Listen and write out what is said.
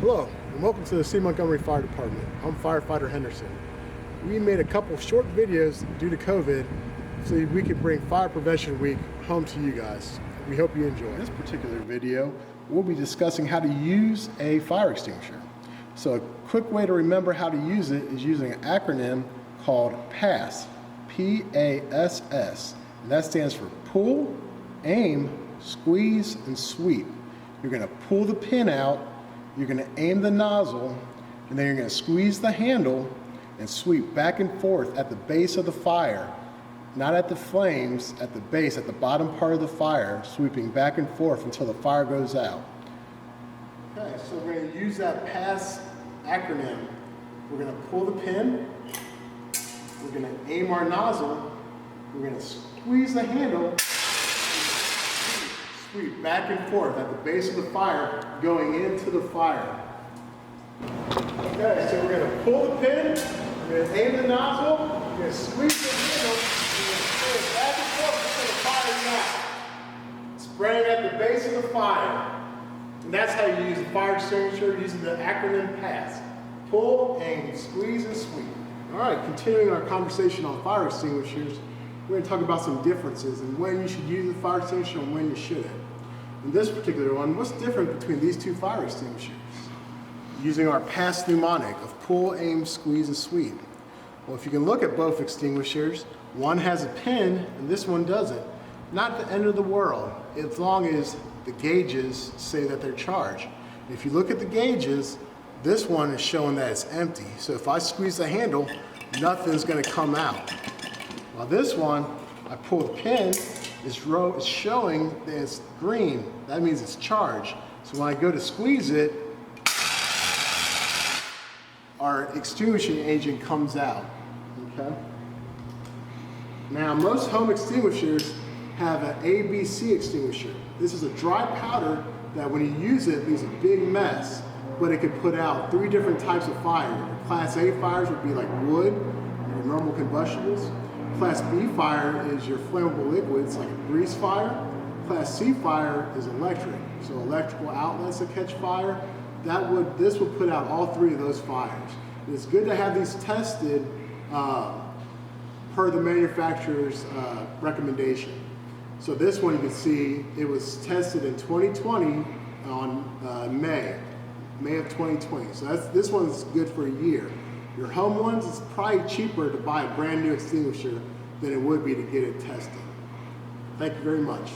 Hello, and welcome to the C. Montgomery Fire Department. I'm Firefighter Henderson. We made a couple short videos due to COVID so we could bring Fire Prevention Week home to you guys. We hope you enjoy. In this particular video, we'll be discussing how to use a fire extinguisher. So a quick way to remember how to use it is using an acronym called PASS, P-A-S-S. And that stands for pull, aim, squeeze, and sweep. You're going to pull the pin out, you're going to aim the nozzle, and then you're going to squeeze the handle and sweep back and forth at the base of the fire, not at the flames, at the base, at the bottom part of the fire, sweeping back and forth until the fire goes out. Okay, so we're going to use that PASS acronym. We're going to pull the pin, we're going to aim our nozzle, we're going to squeeze the handle, sweep back and forth at the base of the fire going into the fire. Okay, so we're going to pull the pin, we're going to aim the nozzle, we're going to squeeze the handle, we're going to pull it back and forth until the fire is out. Spraying at the base of the fire. And that's how you use a fire extinguisher using the acronym PASS. Pull, aim, squeeze, and sweep. All right, continuing our conversation on fire extinguishers, we're going to talk about some differences and when you should use a fire extinguisher and when you shouldn't. In this particular one, what's different between these two fire extinguishers? Using our PASS mnemonic of pull, aim, squeeze, and sweep. Well, if you can look at both extinguishers, one has a pin and this one doesn't. Not the end of the world, as long as the gauges say that they're charged. If you look at the gauges, this one is showing that it's empty. So if I squeeze the handle, nothing's going to come out. While this one, I pull the pin, it's showing that it's green. That means it's charged. So when I go to squeeze it, our extinguishing agent comes out. Okay? Now, most home extinguishers have an ABC extinguisher. This is a dry powder that when you use it, leaves a big mess, but it could put out 3 different types of fire. Class A fires would be like wood, your normal combustibles. Class B fire is your flammable liquids, like a grease fire. Class C fire is electric, so electrical outlets that catch fire. This would put out all 3 of those fires. And it's good to have these tested per the manufacturer's recommendation. So this one you can see, it was tested in 2020 on May of 2020. So this one's good for a year. Your home ones, it's probably cheaper to buy a brand new extinguisher than it would be to get it tested. Thank you very much.